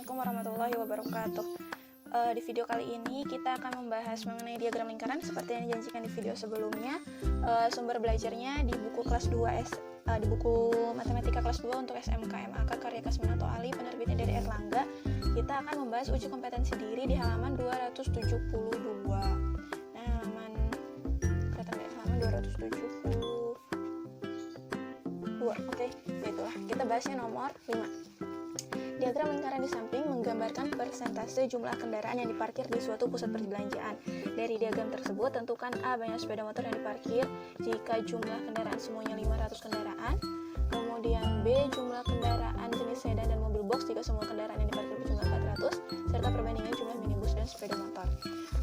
Assalamualaikum warahmatullahi wabarakatuh. Di video kali ini kita akan membahas mengenai diagram lingkaran seperti yang dijanjikan di video sebelumnya. Sumber belajarnya di buku kelas 2 di buku matematika kelas 2 untuk SMK MAK karya Kasminato Ali, penerbitnya dari Erlangga. Kita akan membahas uji kompetensi diri di halaman 272. Nah, halaman 272. Oke, itulah. Kita bahasnya nomor 5. Diagram lingkaran di samping menggambarkan persentase jumlah kendaraan yang diparkir di suatu pusat perbelanjaan. Dari diagram tersebut, tentukan A. banyak sepeda motor yang diparkir jika jumlah kendaraan semuanya 500 kendaraan. Kemudian B. jumlah kendaraan jenis sedan dan mobil box jika semua kendaraan yang diparkir berjumlah 400, serta perbandingan jumlah minibus dan sepeda motor.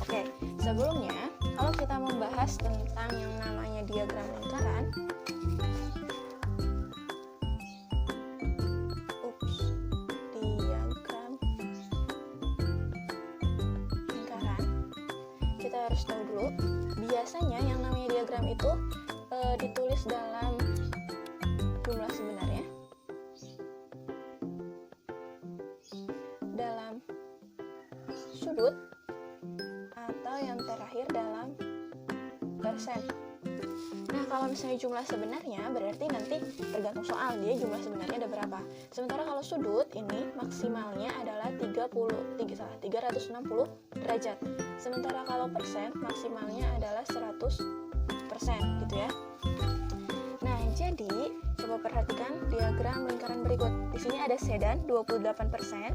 Oke, sebelumnya, kalau kita membahas tentang yang namanya diagram lingkaran, harus tahu dulu, biasanya yang namanya diagram itu ditulis dalam jumlah sebenarnya, dalam sudut, atau yang terakhir dalam persen. Nah, kalau misalnya jumlah sebenarnya berarti nanti tergantung soal dia jumlah sebenarnya ada berapa. Sementara kalau sudut ini maksimalnya adalah 360 derajat. Sementara kalau persen maksimalnya adalah 100% gitu ya. Nah, jadi coba perhatikan diagram lingkaran berikut. Di sini ada sedan 28%,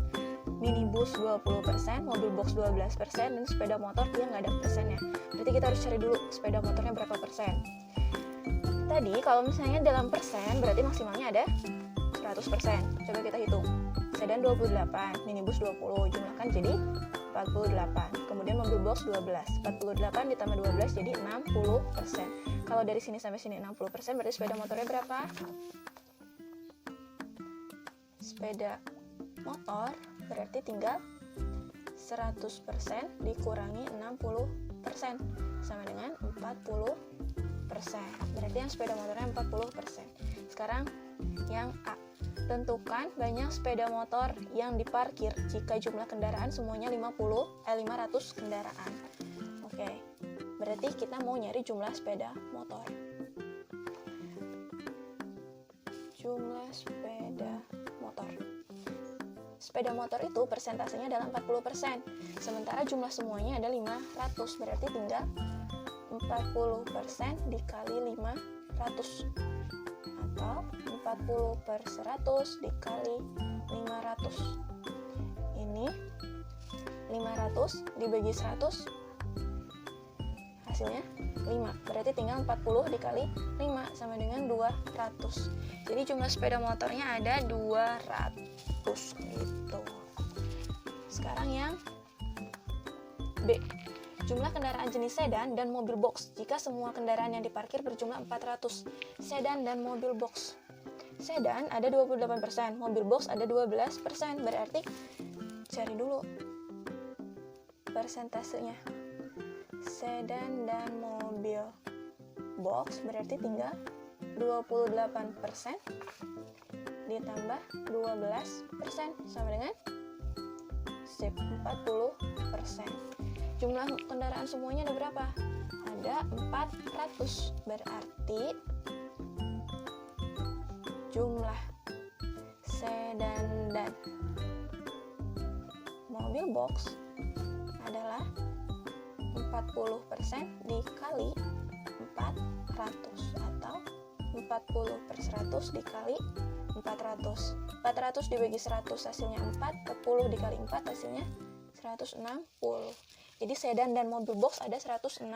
minibus 20%, mobil box 12%, dan sepeda motor dia nggak ada persennya. Berarti kita harus cari dulu sepeda motornya berapa persen. Tadi kalau misalnya dalam persen berarti maksimalnya ada 100%. Coba kita hitung. Sedan 28, minibus 20, jumlahkan jadi 48. Kemudian mobil box 12. 48 ditambah 12 jadi 60%. Kalau dari sini sampai sini 60%, berarti sepeda motornya berapa? Sepeda motor berarti tinggal 100% dikurangi 60% sama dengan 40%. Berarti yang sepeda motornya 40%. Sekarang yang A. Tentukan banyak sepeda motor yang diparkir jika jumlah kendaraan semuanya 500 kendaraan. Oke. Berarti kita mau nyari jumlah sepeda motor. Jumlah sepeda motor. Sepeda motor itu persentasenya adalah 40%. Sementara jumlah semuanya ada 500, berarti tinggal 40% dikali 500 atau 40 per 100 dikali 500. Ini 500 dibagi 100 hasilnya 5, berarti tinggal 40 dikali 5 sama dengan 200. Jadi jumlah sepeda motornya ada 200 gitu. Sekarang yang B. Jumlah kendaraan jenis sedan dan mobil box jika semua kendaraan yang diparkir berjumlah 400. Sedan dan mobil box. Sedan ada 28%, mobil box ada 12%. Berarti cari dulu persentasenya. Sedan dan mobil box berarti tinggal 28% ditambah 12% sama dengan 40%. Jumlah kendaraan semuanya ada berapa? Ada 400. Berarti jumlah sedan dan mobil box adalah 40% dikali 400 atau 40 per 100 dikali 400. 400 dibagi 100 hasilnya 4, 10 dikali 4 hasilnya 160. Jadi sedan dan mobil box ada 160.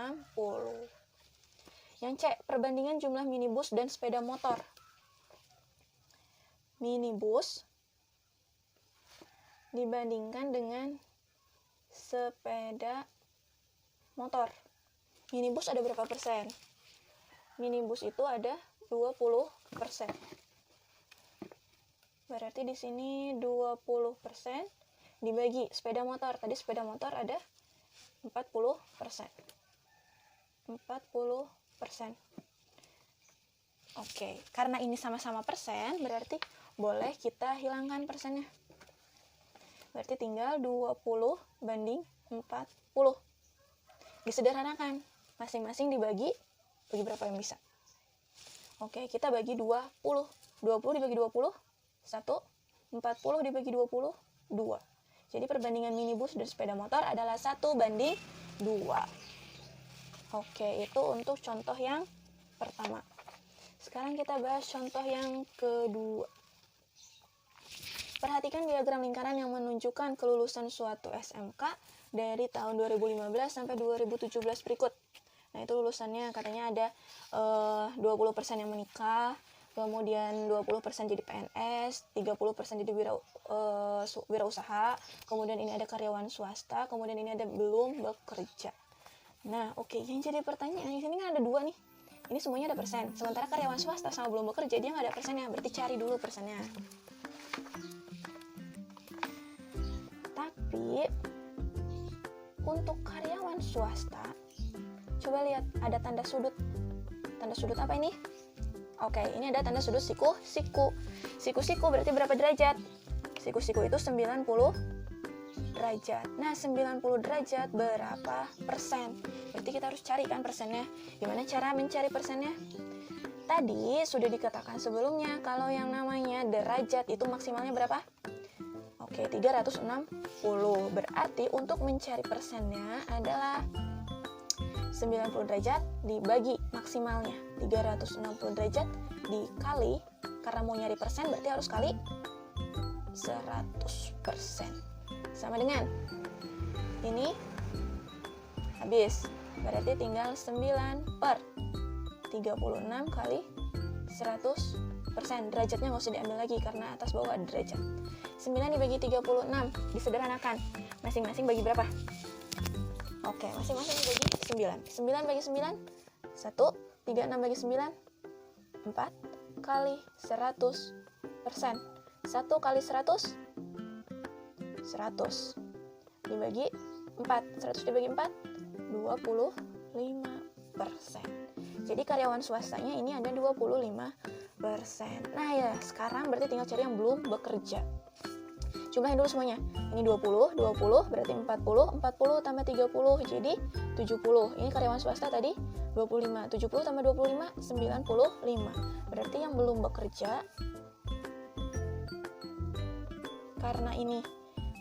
Yang C, perbandingan jumlah minibus dan sepeda motor. Minibus dibandingkan dengan sepeda motor. Minibus ada berapa persen? Minibus itu ada 20%. Berarti di sini 20% dibagi sepeda motor. Tadi sepeda motor ada 40%. Oke, karena ini sama-sama persen, berarti boleh kita hilangkan persennya. berarti tinggal 20 banding 40. Disederhanakan, masing-masing dibagi berapa yang bisa. Oke, kita bagi 20. 20 dibagi 20, 1. 40 dibagi 20, 2. Jadi perbandingan minibus dan sepeda motor adalah 1 banding 2. Oke, itu untuk contoh yang pertama. Sekarang kita bahas contoh yang kedua. Perhatikan diagram lingkaran yang menunjukkan kelulusan suatu SMK dari tahun 2015 sampai 2017 berikut. Nah, itu lulusannya katanya ada 20% yang menikah, kemudian 20% jadi PNS, 30% jadi wirausaha, kemudian ini ada karyawan swasta, kemudian ini ada belum bekerja. Nah, oke, yang jadi pertanyaan di sini kan ada 2 nih. Ini semuanya ada persen. Sementara karyawan swasta sama belum bekerja dia nggak ada persennya, berarti cari dulu persennya. Tapi untuk karyawan swasta, coba lihat ada tanda sudut. Tanda sudut apa ini? Oke, ini ada tanda sudut siku-siku. Siku-siku berarti berapa derajat? Siku-siku itu 90 derajat. Nah, 90 derajat berapa persen? Berarti kita harus cari kan persennya. Gimana cara mencari persennya? Tadi sudah dikatakan sebelumnya kalau yang namanya derajat itu maksimalnya berapa? Oke, 360. Berarti untuk mencari persennya adalah 90 derajat dibagi maksimalnya 360 derajat dikali, karena mau nyari persen berarti harus kali 100%. Sama dengan ini habis, berarti tinggal 9/36 kali 100%. Derajatnya nggak usah diambil lagi karena atas bawah ada derajat. 9 dibagi 36 disederhanakan, masing-masing bagi berapa? Oke, masing-masing bagi 9. 9 bagi 9, 1. 36 bagi 9, 4 kali 100%. 1 kali 100, 100. Dibagi 4. 100 dibagi 4, 25%. Jadi karyawan swastanya ini ada 25%. Nah ya, sekarang berarti tinggal cari yang belum bekerja. Jumlahin dulu semuanya. Ini 20 berarti 40 tambah 30 jadi 70. Ini karyawan swasta tadi 25. 70 tambah 25 95. Berarti yang belum bekerja, karena ini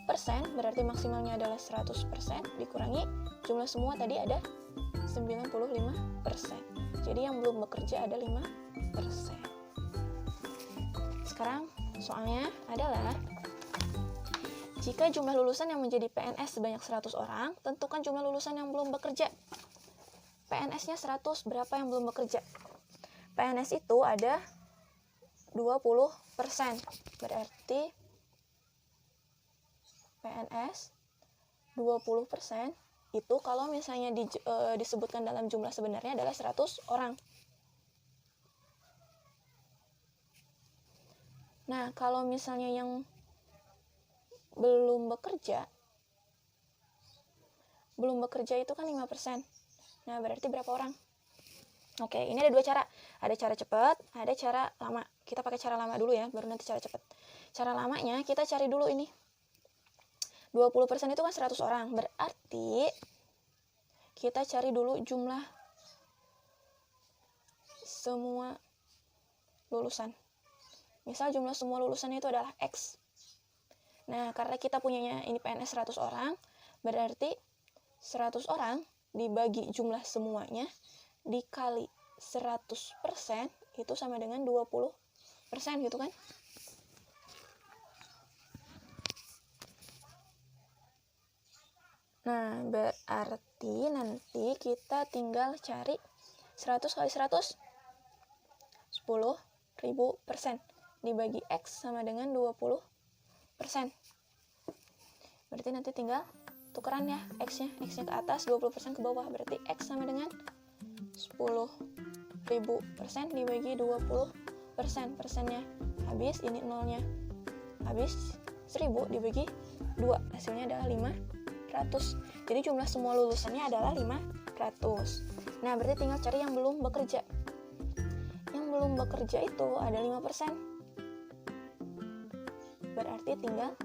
persen berarti maksimalnya adalah 100%, dikurangi jumlah semua tadi ada 95%. Jadi yang belum bekerja ada 5%. Sekarang soalnya adalah jika jumlah lulusan yang menjadi PNS sebanyak 100 orang, tentukan jumlah lulusan yang belum bekerja. PNS-nya 100, berapa yang belum bekerja? PNS itu ada 20%. Berarti PNS 20% itu kalau misalnya disebutkan dalam jumlah sebenarnya adalah 100 orang. Nah, kalau misalnya yang belum bekerja itu kan 5%. Nah, berarti berapa orang? Oke, ini ada 2 cara. Ada cara cepat, ada cara lama. Kita pakai cara lama dulu ya, baru nanti cara cepat. Cara lamanya kita cari dulu ini. 20% itu kan 100 orang. Berarti kita cari dulu jumlah semua lulusan. Misal jumlah semua lulusannya itu adalah X. Nah, karena kita punyanya ini PNS 100 orang, berarti 100 orang dibagi jumlah semuanya dikali 100% itu sama dengan 20% gitu kan. Nah, berarti nanti kita tinggal cari 100 kali 100, 10.000%. Dibagi X sama dengan 20%. Berarti nanti tinggal tukeran ya, X-nya ke atas, 20% ke bawah. Berarti X sama dengan 10.000% dibagi 20%. Persennya habis, ini nolnya habis, 1000 dibagi 2, hasilnya adalah 500. Jadi jumlah semua lulusannya adalah 500. Nah, berarti tinggal cari yang belum bekerja. Yang belum bekerja itu ada 5%. Berarti tinggal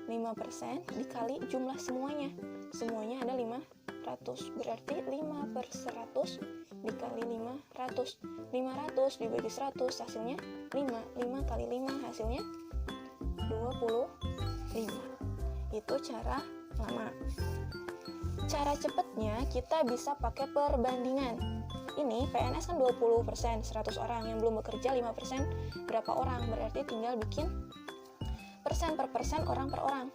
5 5% dikali jumlah semuanya. Semuanya ada 500. Berarti 5/100 dikali 500. 500 dibagi 100 hasilnya 5. 5 kali 5 hasilnya 25. Itu cara lama. Cara cepatnya kita bisa pakai perbandingan. Ini PNS kan 20%, 100 orang. Yang belum bekerja 5%, berapa orang? Berarti tinggal bikin persen per persen, orang per orang.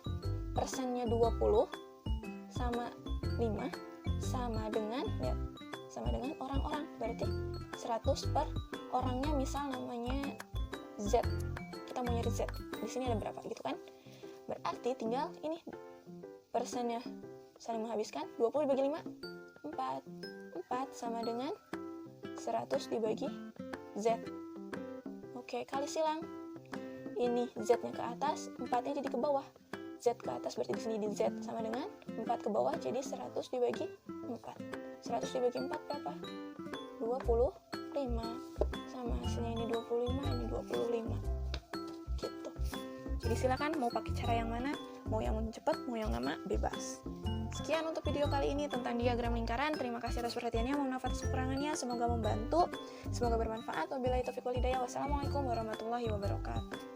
Persennya 20 sama 5 sama dengan, lihat, sama dengan orang-orang. Berarti 100 per orangnya, misal namanya Z. Kita mau nyari Z. Di sini ada berapa gitu kan? Berarti tinggal ini persennya saling menghabiskan. 20 dibagi 5, 4. 4 sama dengan 100 dibagi Z. Oke, kali silang. Ini Z-nya ke atas, 4-nya jadi ke bawah. Z ke atas berarti di sini di Z sama dengan 4 ke bawah, jadi 100 dibagi 4. 100 dibagi 4 berapa? 25. Sama hasilnya ini 25, ini 25. Gitu. Jadi silakan mau pakai cara yang mana, mau yang cepat, mau yang lama, bebas. Sekian untuk video kali ini tentang diagram lingkaran. Terima kasih atas perhatiannya. Mohon maaf atas kekurangannya. Semoga membantu. Semoga bermanfaat. Wabillahi taufiq wal hidayah. Wassalamualaikum warahmatullahi wabarakatuh.